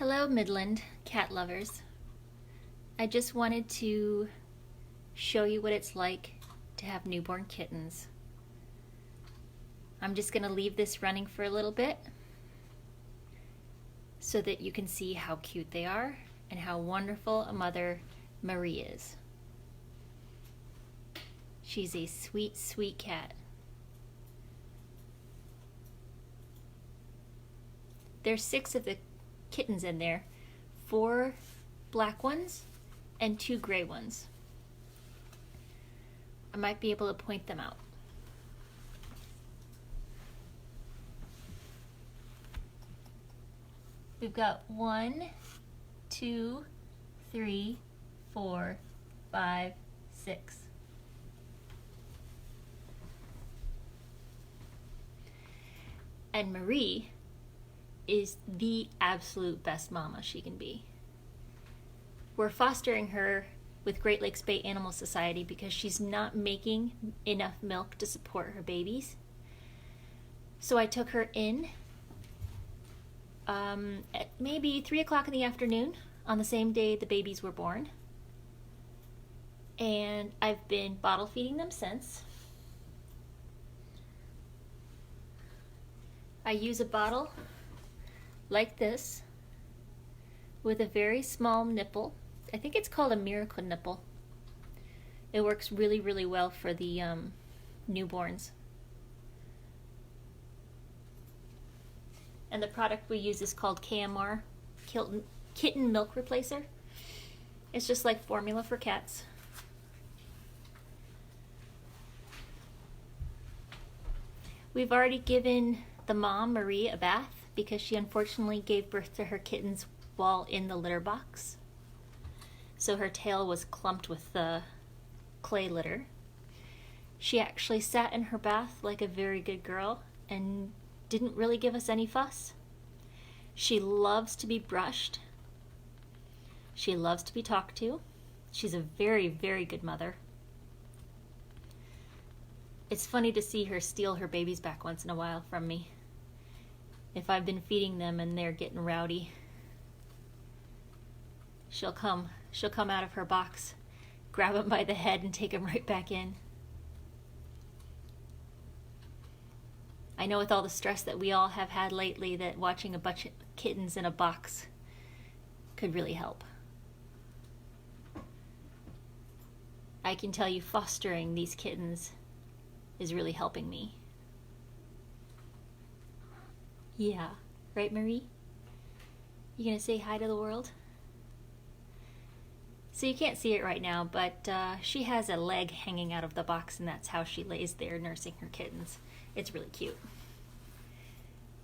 Hello, Midland cat lovers. I just wanted to show you what it's like to have newborn kittens. I'm just going to leave this running for a little bit so that you can see how cute they are and how wonderful a mother Marie is. She's a sweet, sweet cat. There's 6 of the kittens in there, 4 black ones and 2 gray ones. I might be able to point them out. We've got 1, 2, 3, 4, 5, 6. And Marie is the absolute best mama she can be. We're fostering her with Great Lakes Bay Animal Society because she's not making enough milk to support her babies. So I took her in at maybe 3 o'clock in the afternoon on the same day the babies were born. And I've been bottle feeding them since. I use a bottle like this with a very small nipple. I think it's called a miracle nipple. It works really, really well for the newborns. And the product we use is called KMR, Kitten Milk Replacer. It's just like formula for cats. We've already given the mom, Marie, a bath because she unfortunately gave birth to her kittens while in the litter box. So her tail was clumped with the clay litter. She actually sat in her bath like a very good girl and didn't really give us any fuss. She loves to be brushed. She loves to be talked to. She's a very, very good mother. It's funny to see her steal her babies back once in a while from me. If I've been feeding them and they're getting rowdy, she'll come out of her box, grab them by the head and take them right back in. I know with all the stress that we all have had lately that watching a bunch of kittens in a box could really help. I can tell you fostering these kittens is really helping me. Yeah, right, Marie? You gonna say hi to the world? So you can't see it right now, but she has a leg hanging out of the box and that's how she lays there nursing her kittens. It's really cute.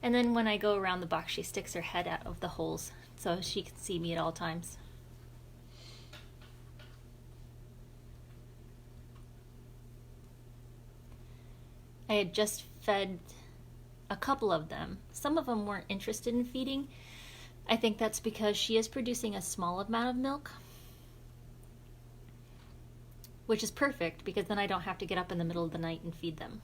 And then when I go around the box, she sticks her head out of the holes so she can see me at all times. I had just fed a couple of them. Some of them weren't interested in feeding. I think that's because she is producing a small amount of milk, which is perfect because then I don't have to get up in the middle of the night and feed them.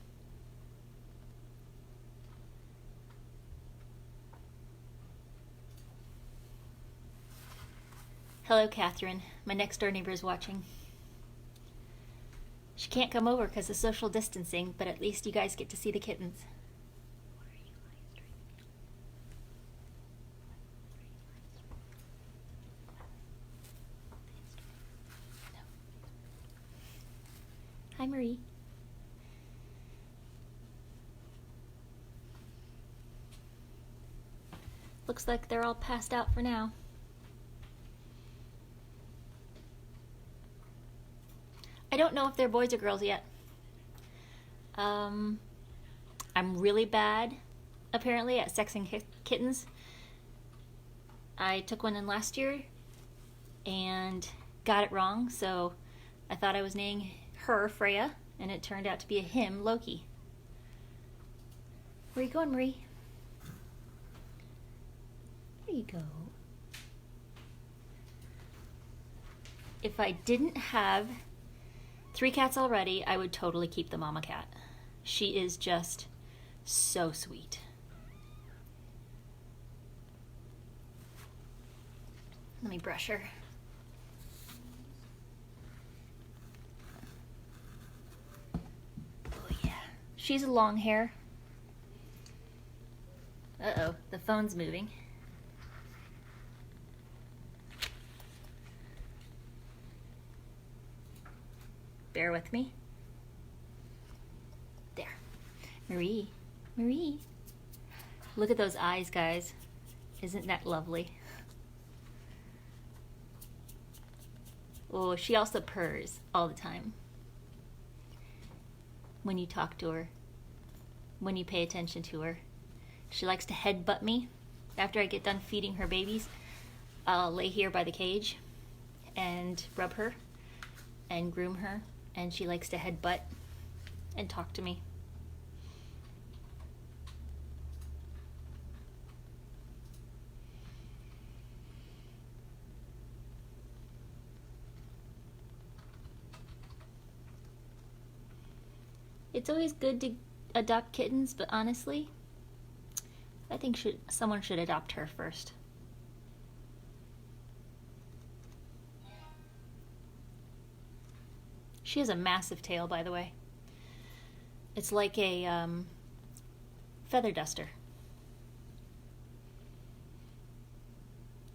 Hello, Catherine. My next door neighbor is watching. She can't come over because of social distancing, but at least you guys get to see the kittens. Hi, Marie. Looks like they're all passed out for now. I don't know if they're boys or girls yet. I'm really bad, apparently, at sexing kittens. I took one in last year and got it wrong, so I thought I was naming her Freya, and it turned out to be a him, Loki. Where are you going, Marie? There you go. If I didn't have 3 cats already, I would totally keep the mama cat. She is just so sweet. Let me brush her. Oh yeah, she's a long hair. Uh-oh, the phone's moving. Bear with me. There. Marie. Marie. Look at those eyes, guys. Isn't that lovely? Oh, she also purrs all the time. When you talk to her. When you pay attention to her. She likes to headbutt me. After I get done feeding her babies, I'll lay here by the cage and rub her and groom her. And she likes to headbutt and talk to me. It's always good to adopt kittens, but honestly, I think someone should adopt her first. She has a massive tail, by the way. It's like a feather duster.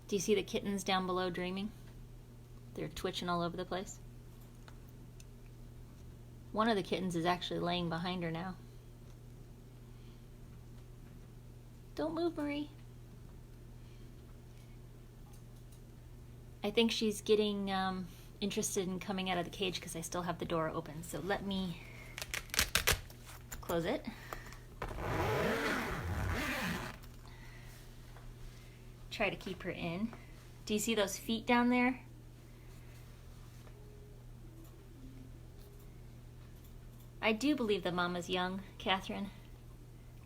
Do you see the kittens down below dreaming? They're twitching all over the place. One of the kittens is actually laying behind her now. Don't move, Marie. I think she's getting interested in coming out of the cage because I still have the door open. So let me close it. Try to keep her in. Do you see those feet down there? I do believe the mama's young, Catherine.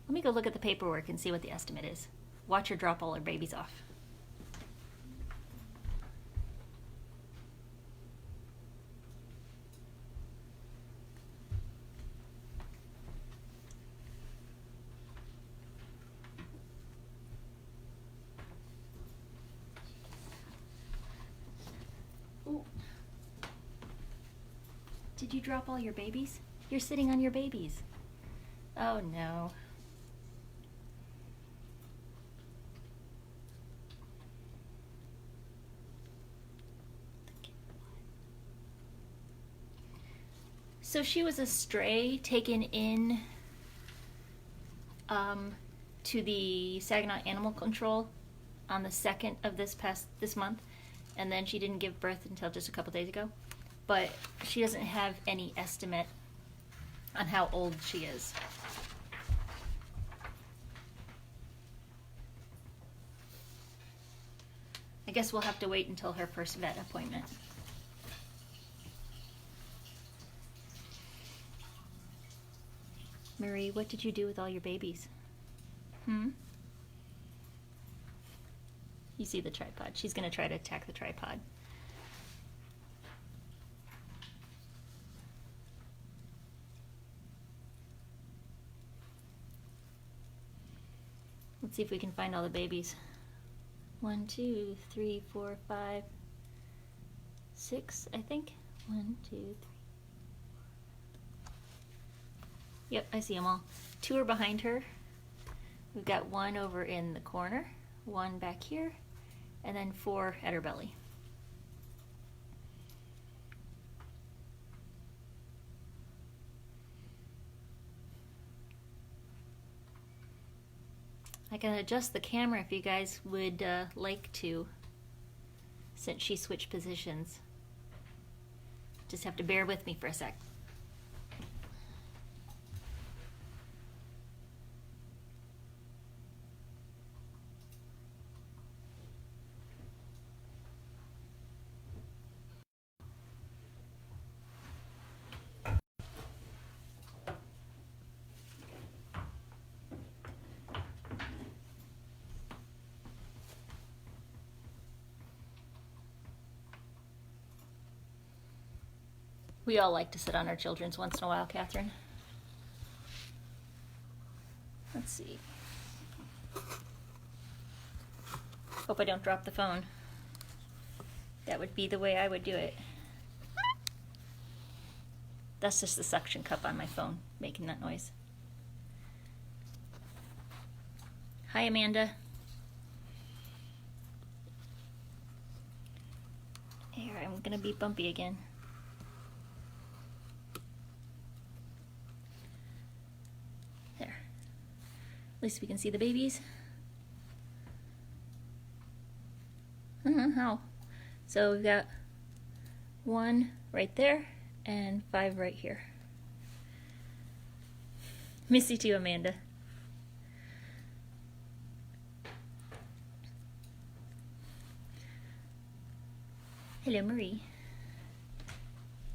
Let me go look at the paperwork and see what the estimate is. Watch her drop all her babies off. Ooh. Did you drop all your babies? You're sitting on your babies. Oh no. So she was a stray taken in to the Saginaw Animal Control on the 2nd of this month, and then she didn't give birth until just a couple days ago. But she doesn't have any estimate on how old she is. I guess we'll have to wait until her first vet appointment. Marie, what did you do with all your babies? You see the tripod. She's going to try to attack the tripod. Let's see if we can find all the babies. 1, 2, 3, 4, 5, 6, I think. 1, 2, 3. Yep, I see them all. 2 are behind her. We've got 1 over in the corner, 1 back here, and then 4 at her belly. I can adjust the camera if you guys would like to, since she switched positions. Just have to bear with me for a sec. We all like to sit on our children's once in a while, Catherine. Let's see. Hope I don't drop the phone. That would be the way I would do it. That's just the suction cup on my phone making that noise. Hi, Amanda. Here, I'm gonna be bumpy again. There. At least we can see the babies. How? So we've got 1 right there and 5 right here. Miss you too, Amanda. Hello, Marie.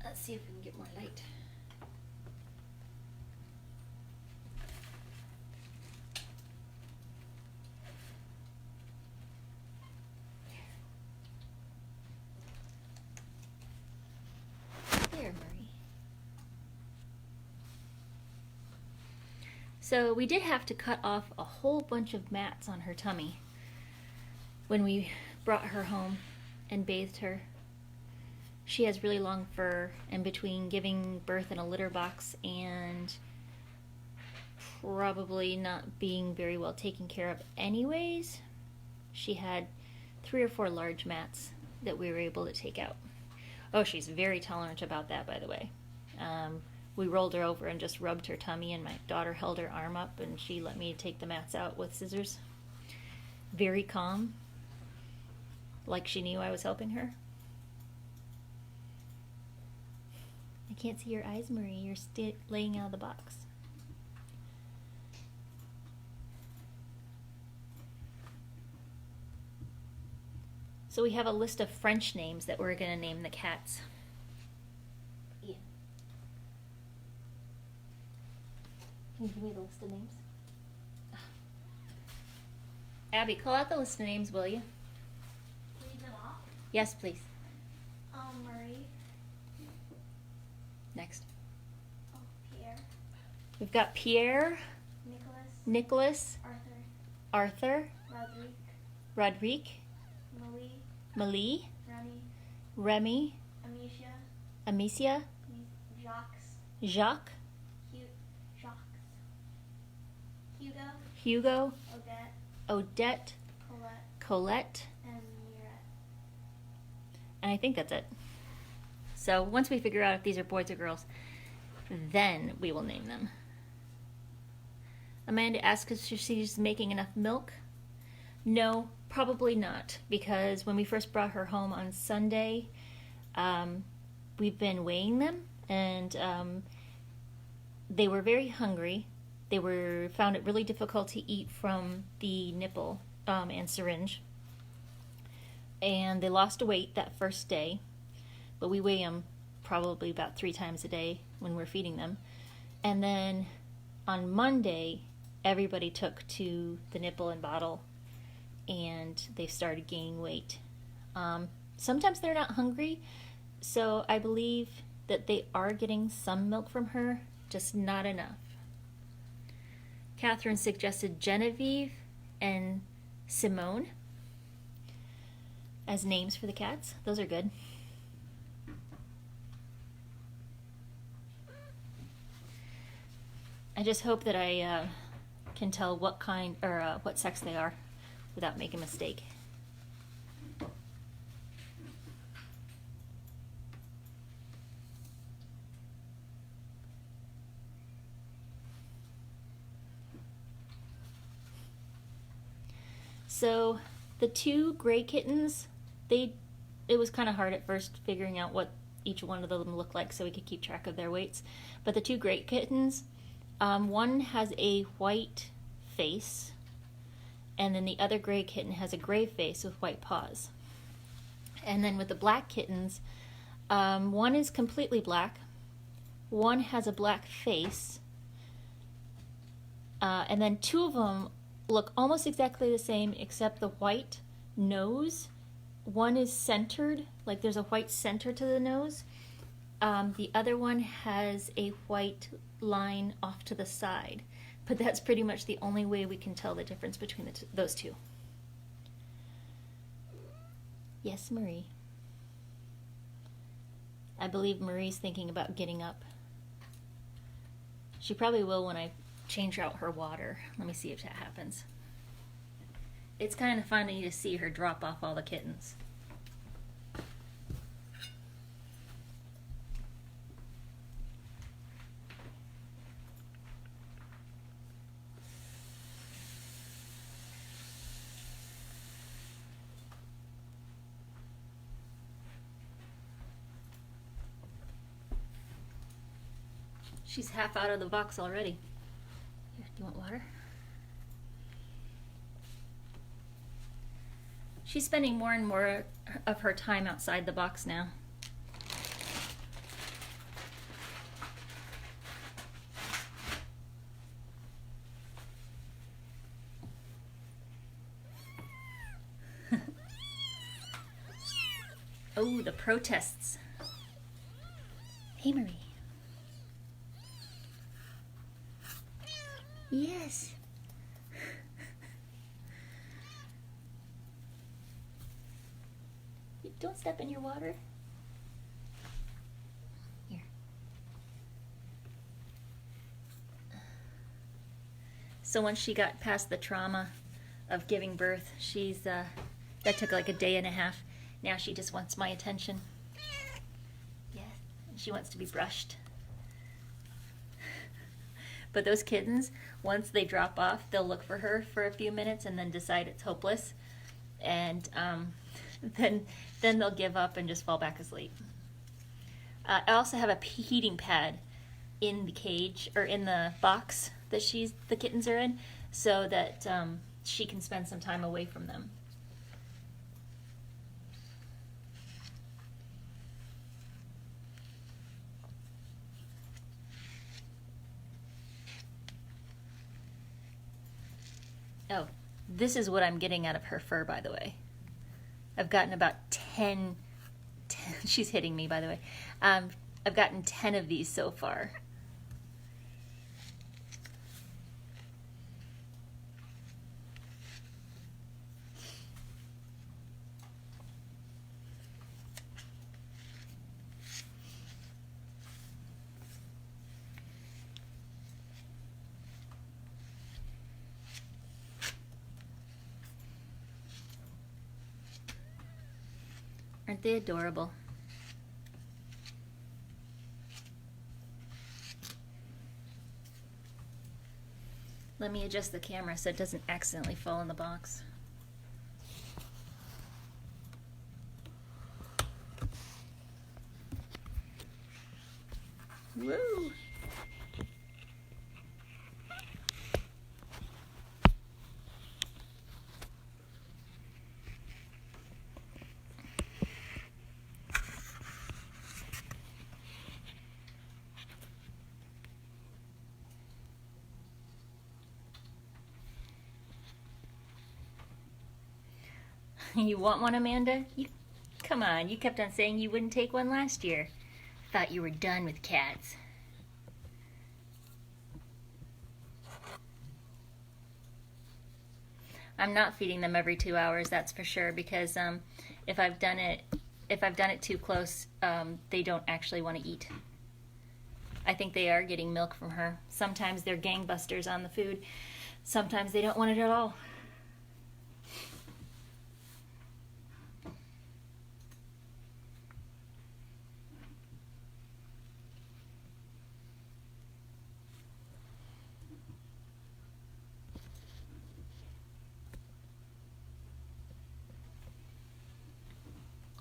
Let's see if we can get more light. There, Marie. So we did have to cut off a whole bunch of mats on her tummy when we brought her home and bathed her. She has really long fur, and between giving birth in a litter box and probably not being very well taken care of anyways, she had 3 or 4 large mats that we were able to take out. Oh, she's very tolerant about that, by the way. We rolled her over and just rubbed her tummy, and my daughter held her arm up and she let me take the mats out with scissors. Very calm, like she knew I was helping her. I can't see your eyes, Marie. You're laying out of the box. So we have a list of French names that we're going to name the cats. Yeah. Can you give me the list of names? Abby, call out the list of names, will you? Read them off. Yes, please. Marie. Next. Oh, Pierre. We've got Pierre, Nicholas, Arthur, Rodrigue, Malie, Remy, Amicia, Jacques, Hugo, Odette, Colette, and I think that's it. So once we figure out if these are boys or girls, then we will name them. Amanda asks if she's making enough milk. No, probably not, because when we first brought her home on Sunday, we've been weighing them, and they were very hungry. They found it really difficult to eat from the nipple and syringe, and they lost weight that first day. But we weigh them probably about 3 times a day when we're feeding them. And then on Monday, everybody took to the nipple and bottle, and they started gaining weight. Sometimes they're not hungry, so I believe that they are getting some milk from her, just not enough. Catherine suggested Genevieve and Simone as names for the cats. Those are good. I just hope that I can tell what kind or what sex they are without making a mistake. So the 2 gray kittens, it was kind of hard at first figuring out what each one of them looked like so we could keep track of their weights. But the 2 gray kittens, one has a white face, and then the other gray kitten has a gray face with white paws. And then with the black kittens, one is completely black, one has a black face, and then 2 of them look almost exactly the same except the white nose. One is centered, like there's a white center to the nose. The other one has a white line off to the side, but that's pretty much the only way we can tell the difference between those 2. Yes, Marie. I believe Marie's thinking about getting up. She probably will when I change out her water. Let me see if that happens. It's kind of funny to see her drop off all the kittens. She's half out of the box already. Here, do you want water? She's spending more and more of her time outside the box now. Oh, the protests. Hey, Marie. Yes. Don't step in your water. Here. So once she got past the trauma of giving birth, that took like a day and a half. Now she just wants my attention. Yes, she wants to be brushed. But those kittens, once they drop off, they'll look for her for a few minutes and then decide it's hopeless. And then they'll give up and just fall back asleep. I also have a heating pad in the cage, or in the box that the kittens are in, so that she can spend some time away from them. Oh, this is what I'm getting out of her fur, by the way. I've gotten about 10 she's hitting me, by the way. I've gotten 10 of these so far. Aren't they adorable? Let me adjust the camera so it doesn't accidentally fall in the box. Woo! You want one, Amanda? Come on, you kept on saying you wouldn't take one last year. Thought you were done with cats. I'm not feeding them every 2 hours, that's for sure, because if I've done it too close, they don't actually want to eat. I think they are getting milk from her. Sometimes they're gangbusters on the food. Sometimes they don't want it at all.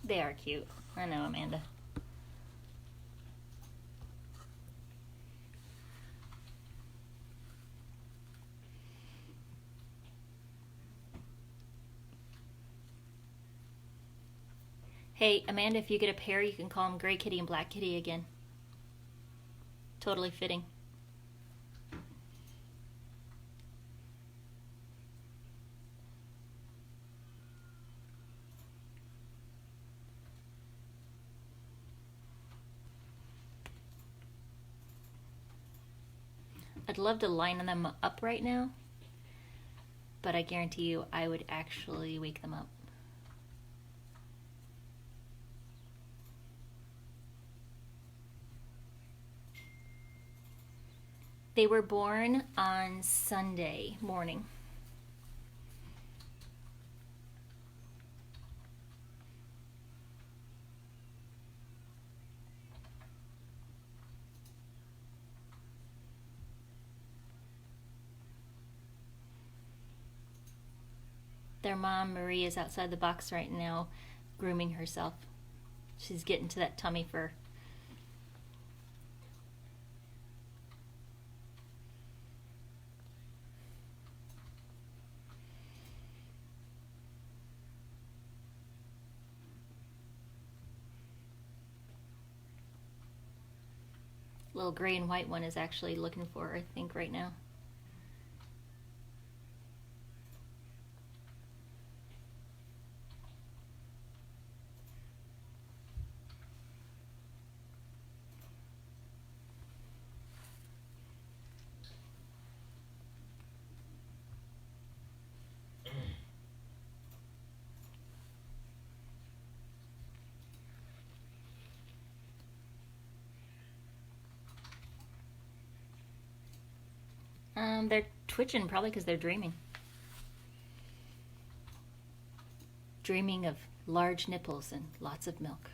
They are cute. I know, Amanda. Hey, Amanda, if you get a pair, you can call them Gray Kitty and Black Kitty again. Totally fitting. I'd love to line them up right now, but I guarantee you I would actually wake them up. They were born on Sunday morning. Their mom, Marie, is outside the box right now grooming herself. She's getting to that tummy fur. Little gray and white one is actually looking for her, I think, right now. They're twitching probably because they're dreaming. Dreaming of large nipples and lots of milk.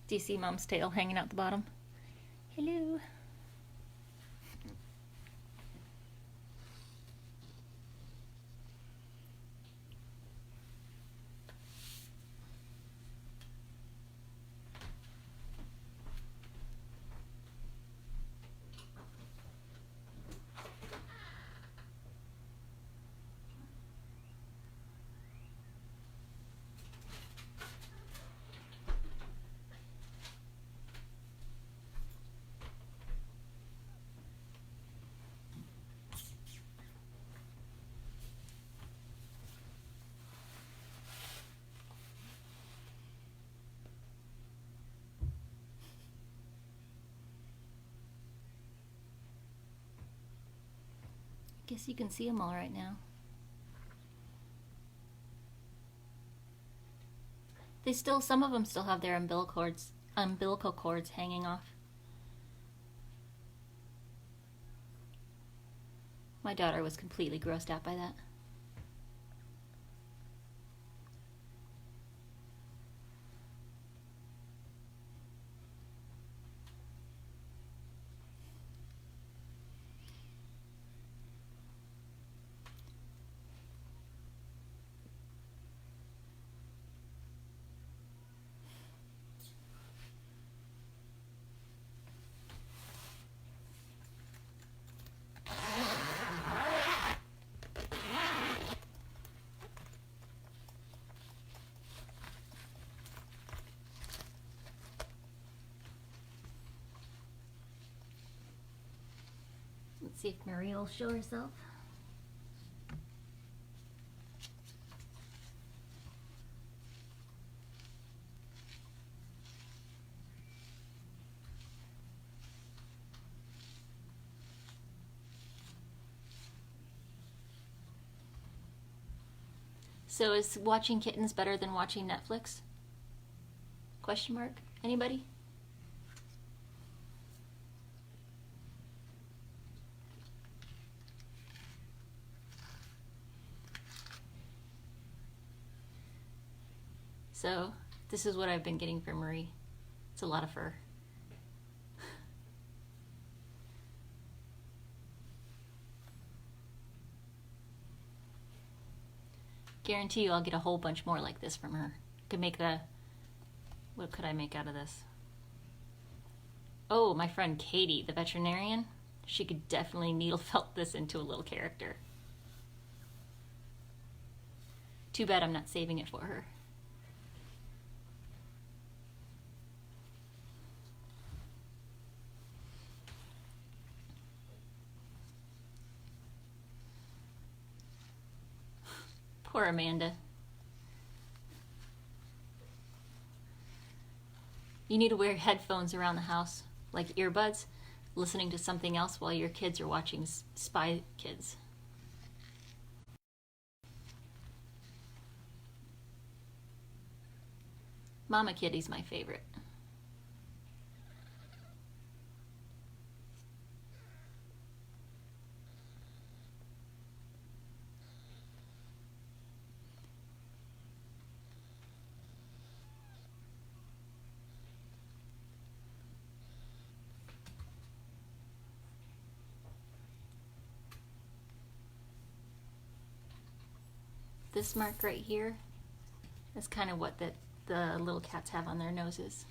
Do you see Mom's tail hanging out the bottom? Hello. Guess you can see them all right now. Some of them still have their umbilical cords hanging off. My daughter was completely grossed out by that. Let's see if Marie will show herself. So is watching kittens better than watching Netflix? Question mark? Anybody? So this is what I've been getting from Marie. It's a lot of fur. Guarantee you I'll get a whole bunch more like this from her. Could make what could I make out of this? Oh, my friend Katie, the veterinarian, she could definitely needle felt this into a little character. Too bad I'm not saving it for her. Poor Amanda. You need to wear headphones around the house, like earbuds. listening to something else while your kids are watching Spy Kids. Mama Kitty's my favorite. This mark right here is kind of what the little cats have on their noses.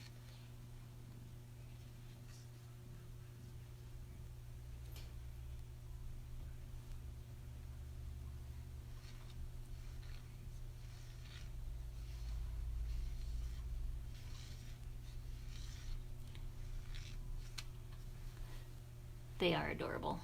They are adorable.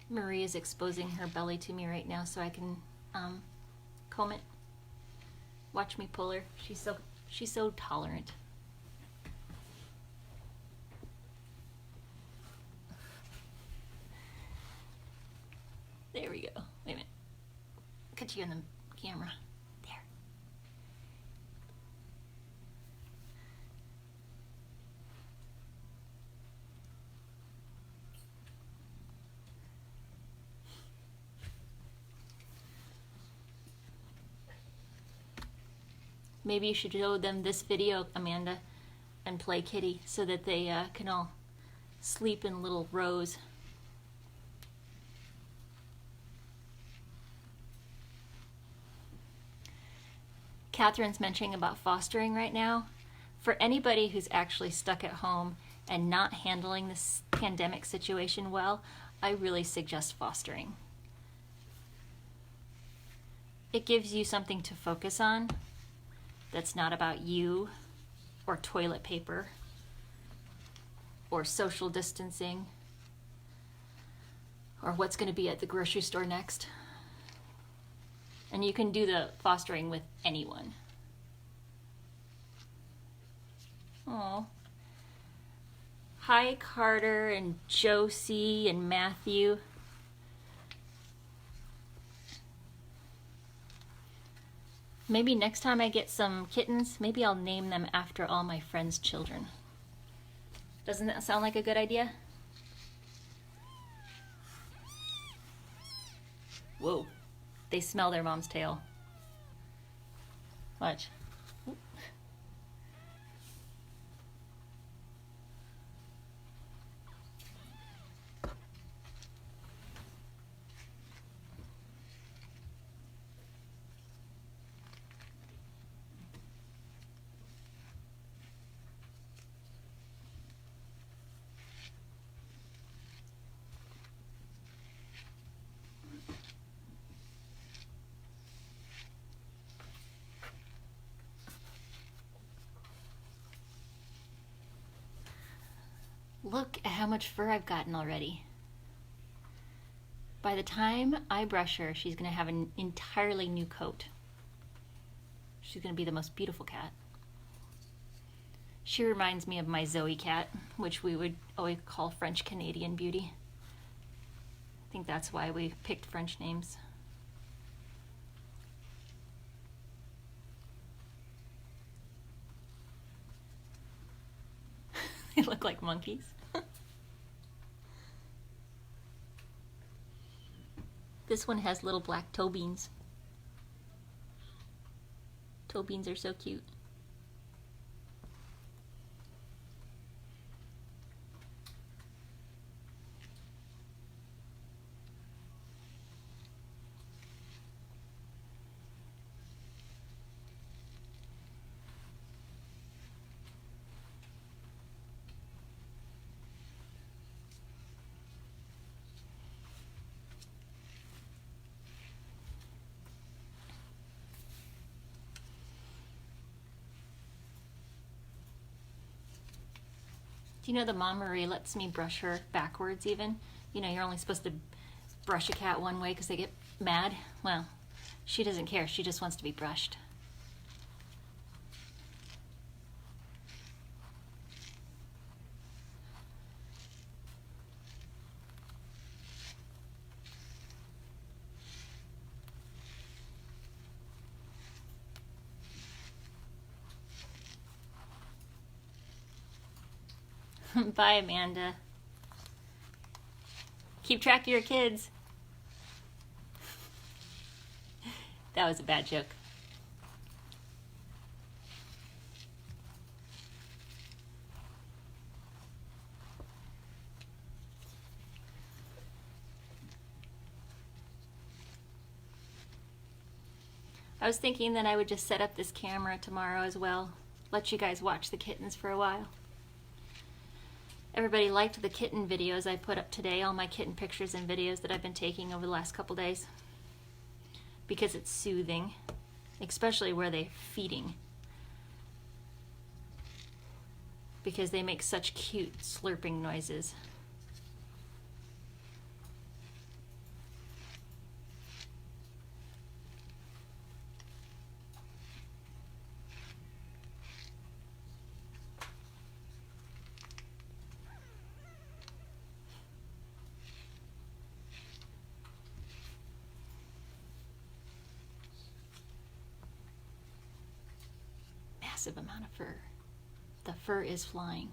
Marie is exposing her belly to me right now so I can comb it. Watch me pull her. She's so tolerant. There we go. Wait a minute. Cut you on the camera. There. Maybe you should show them this video, Amanda, and play Kitty so that they can all sleep in little rows. Catherine's mentioning about fostering right now. For anybody who's actually stuck at home and not handling this pandemic situation well, I really suggest fostering. It gives you something to focus on that's not about you or toilet paper or social distancing or what's going to be at the grocery store next. And you can do the fostering with anyone. Oh. Hi, Carter and Josie and Matthew. Maybe next time I get some kittens, maybe I'll name them after all my friends' children. Doesn't that sound like a good idea? Whoa, they smell their mom's tail. Watch. Look at how much fur I've gotten already. By the time I brush her, she's going to have an entirely new coat. She's going to be the most beautiful cat. She reminds me of my Zoe cat, which we would always call French Canadian Beauty. I think that's why we picked French names. They look like monkeys. This one has little black toe beans. Toe beans are so cute. Do you know the Mom Marie lets me brush her backwards even? You know, you're only supposed to brush a cat one way because they get mad. Well, she doesn't care. She just wants to be brushed. Bye, Amanda. Keep track of your kids. That was a bad joke. I was thinking that I would just set up this camera tomorrow as well. Let you guys watch the kittens for a while. Everybody liked the kitten videos I put up today, all my kitten pictures and videos that I've been taking over the last couple days. Because it's soothing, especially where they're feeding. Because they make such cute slurping noises. Massive amount of fur. The fur is flying.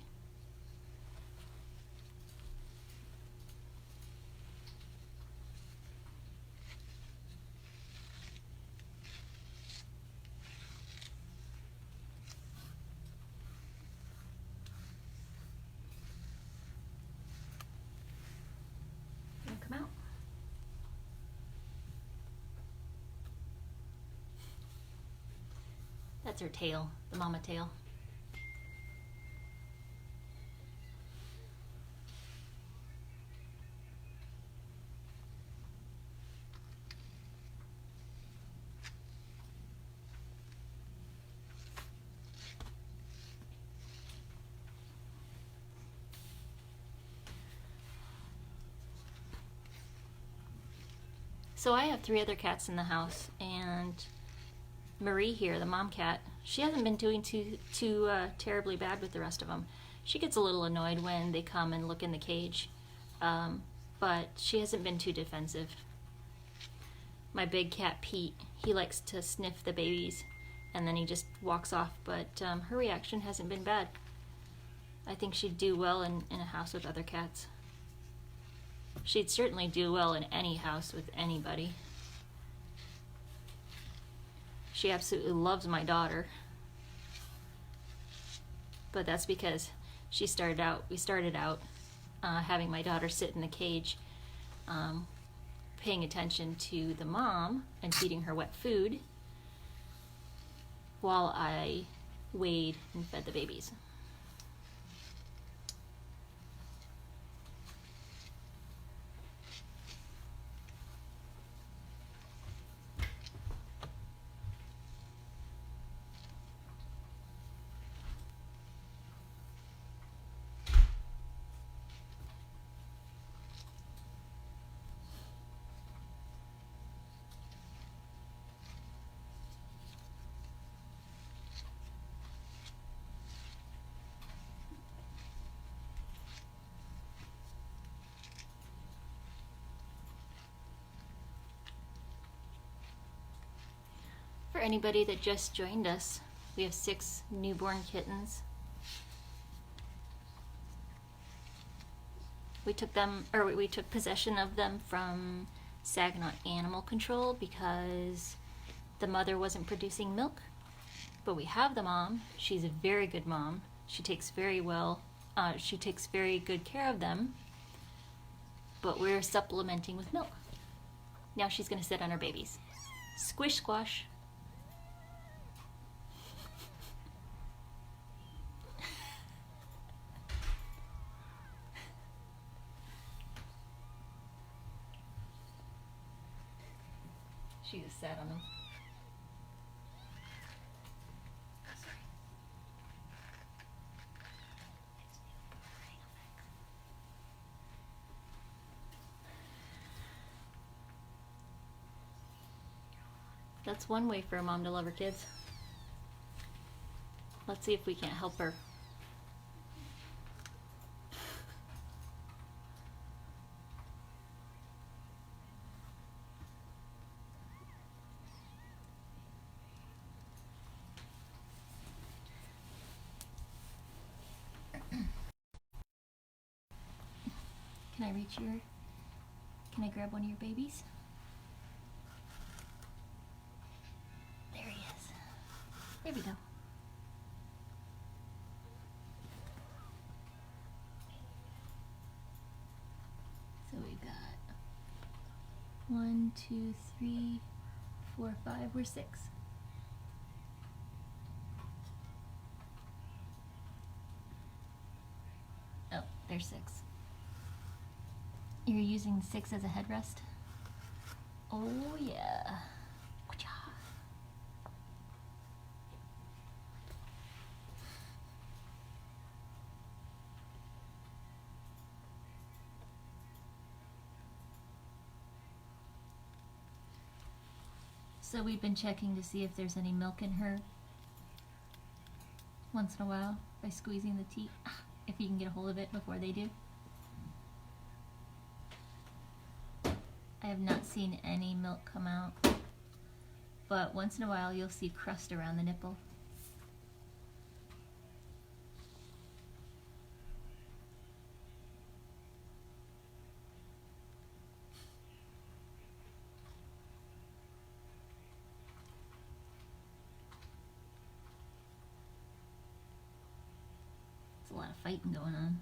Gonna come out. That's her tail, the mama tail. So I have 3 other cats in the house, and Marie here, the mom cat, she hasn't been doing too terribly bad with the rest of them. She gets a little annoyed when they come and look in the cage, but she hasn't been too defensive. My big cat Pete, he likes to sniff the babies, and then he just walks off, but her reaction hasn't been bad. I think she'd do well in a house with other cats. She'd certainly do well in any house with anybody. She absolutely loves my daughter. But that's because we started out having my daughter sit in the cage, paying attention to the mom and feeding her wet food while I weighed and fed the babies. For anybody that just joined us, we have 6 newborn kittens. We took possession of them from Saginaw Animal Control because the mother wasn't producing milk. But we have the mom. She's a very good mom. She takes very good care of them. But we're supplementing with milk. Now she's gonna sit on her babies. Squish squash. She just sat on them. Sorry. That's one way for a mom to love her kids. Let's see if we can't help her. Can I reach your... Can I grab one of your babies? There he is. There we go. So we've got 1, 2, 3, 4, 5. We're 6. Oh, there's 6. You're using 6 as a headrest? Oh yeah. So we've been checking to see if there's any milk in her once in a while by squeezing the teat, if you can get a hold of it before they do. I have not seen any milk come out, but once in a while you'll see crust around the nipple. There's a lot of fighting going on.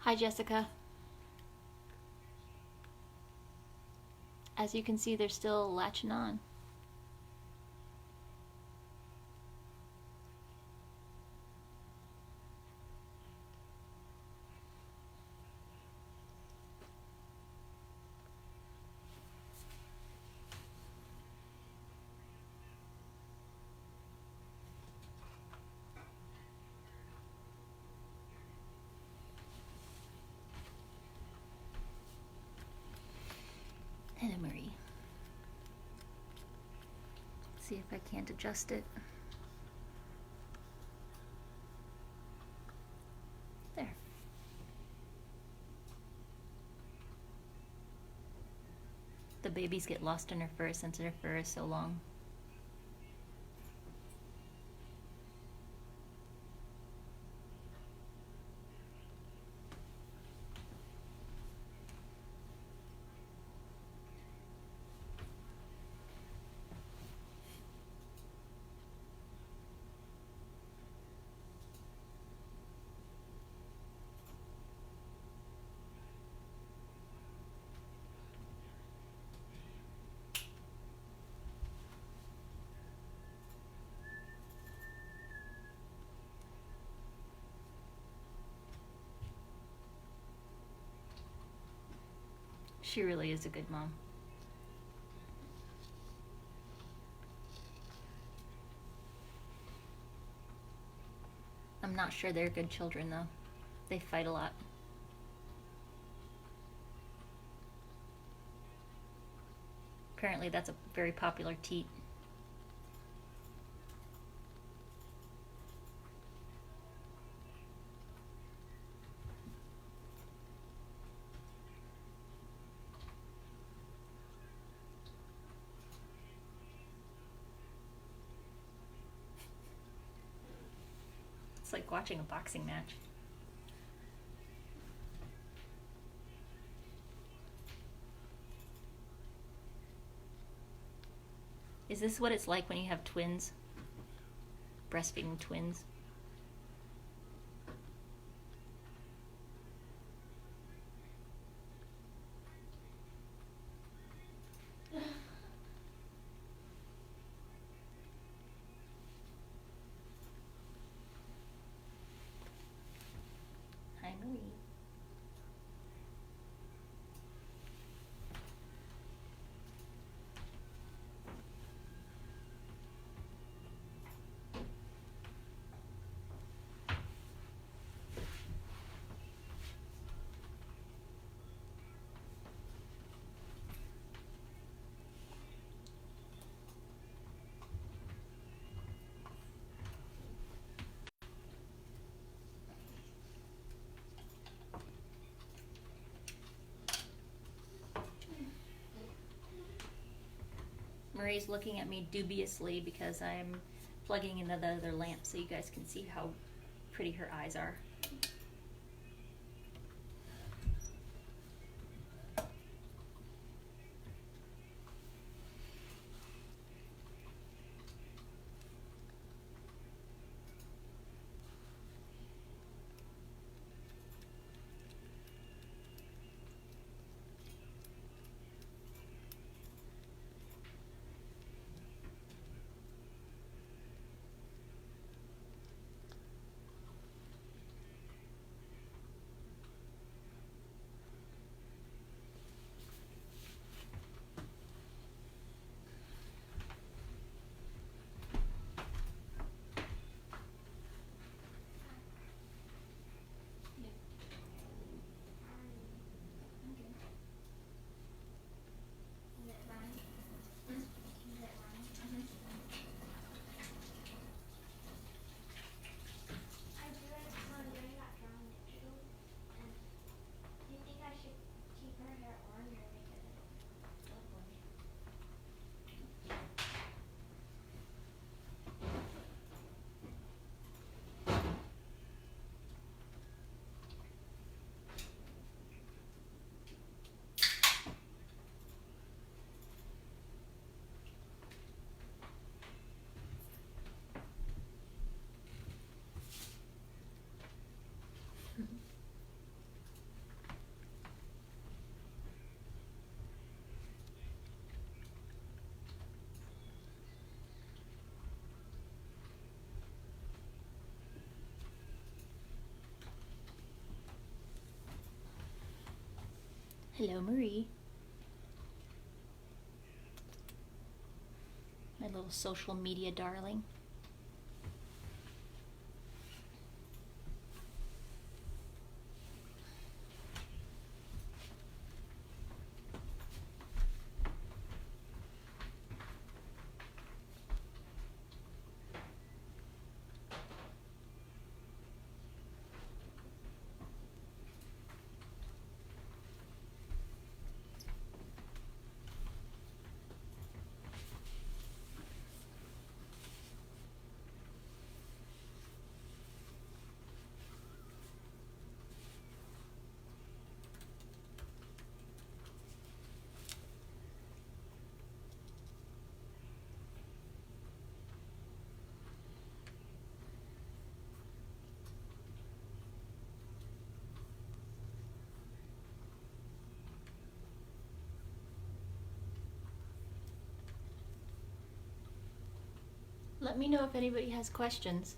Hi, Jessica. As you can see, they're still latching on. Anna Marie. See if I can't adjust it. There. The babies get lost in her fur since her fur is so long. She really is a good mom. I'm not sure they're good children though. They fight a lot. Apparently that's a very popular teat. It's like watching a boxing match. Is this what it's like when you have twins? Breastfeeding twins? Marie's looking at me dubiously because I'm plugging into the other lamp so you guys can see how pretty her eyes are. Is it running? Is it running? I realized when Mary got drawn too, and do you think I should keep her hair orange or make it purple? Hello, Marie. My little social media darling. Let me know if anybody has questions.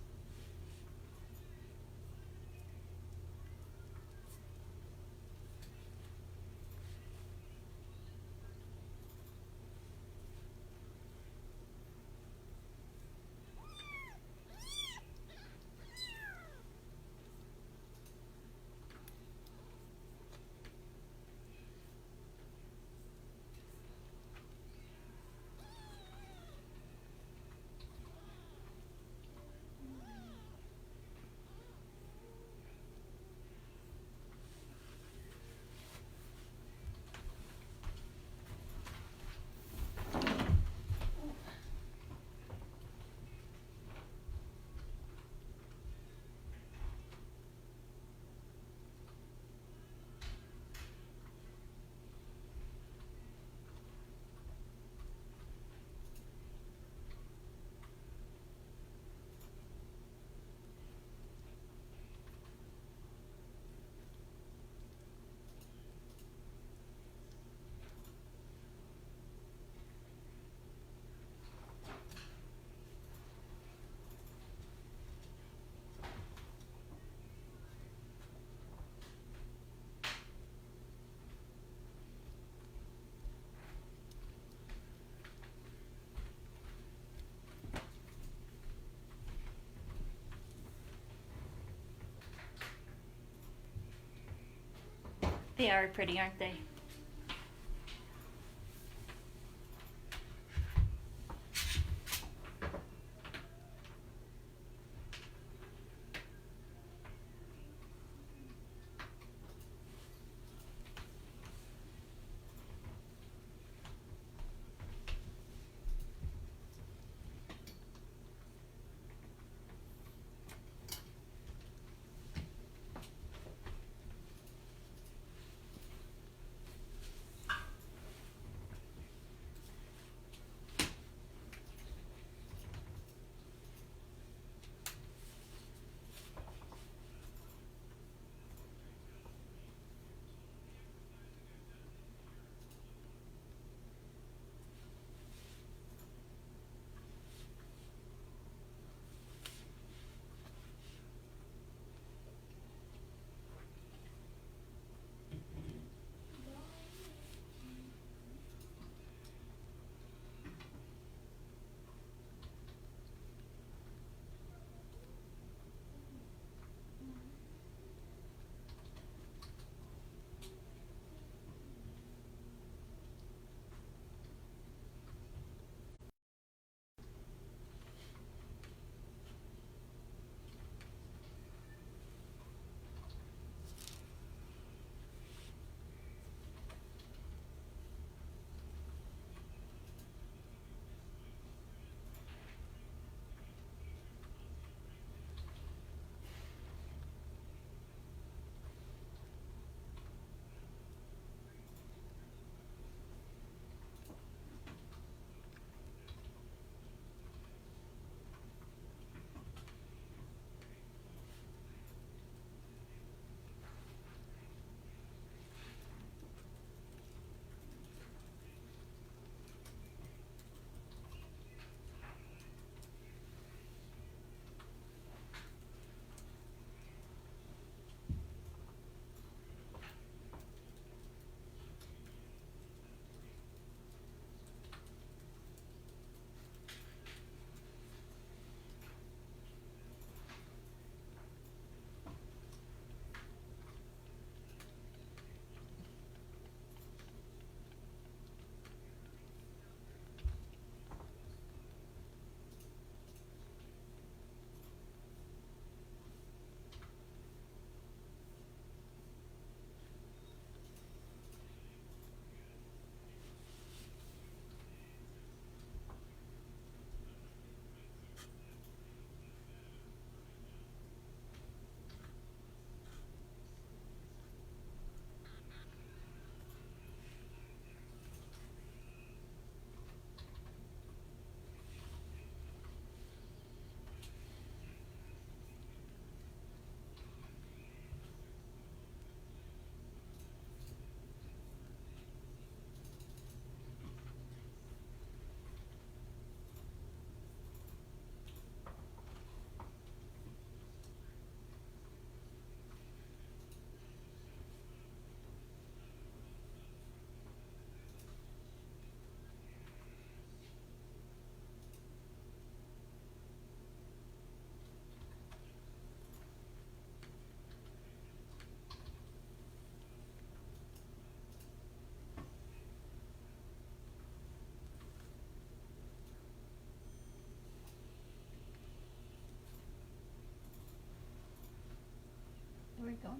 They are pretty, aren't they?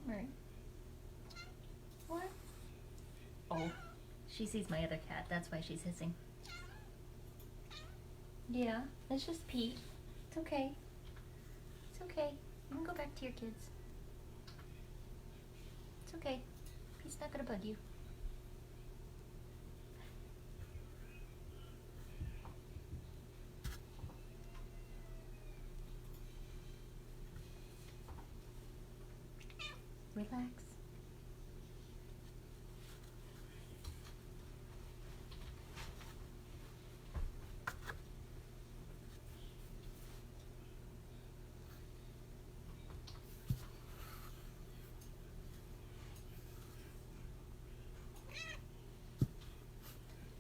Alright. What? Oh, she sees my other cat. That's why she's hissing. Yeah, it's just Pete. It's okay. It's okay. You can go back to your kids. It's okay. Pete's not gonna bug you. Relax.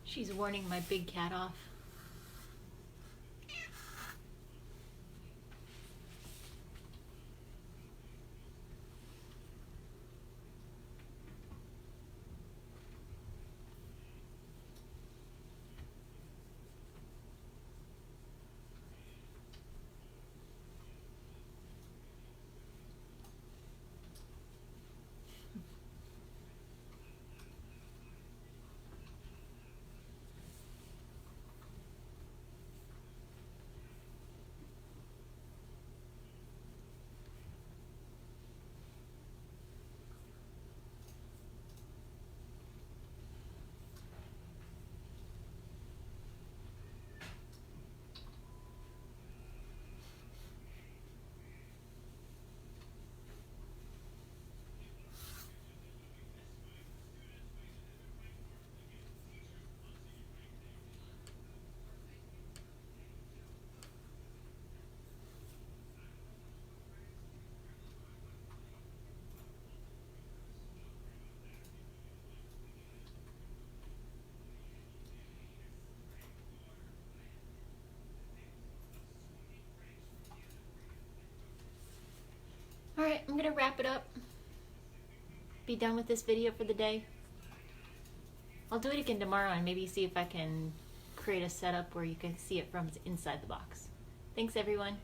She's warning my big cat off. Alright, I'm gonna wrap it up. Be done with this video for the day. I'll do it again tomorrow and maybe see if I can create a setup where you can see it from inside the box. Thanks everyone.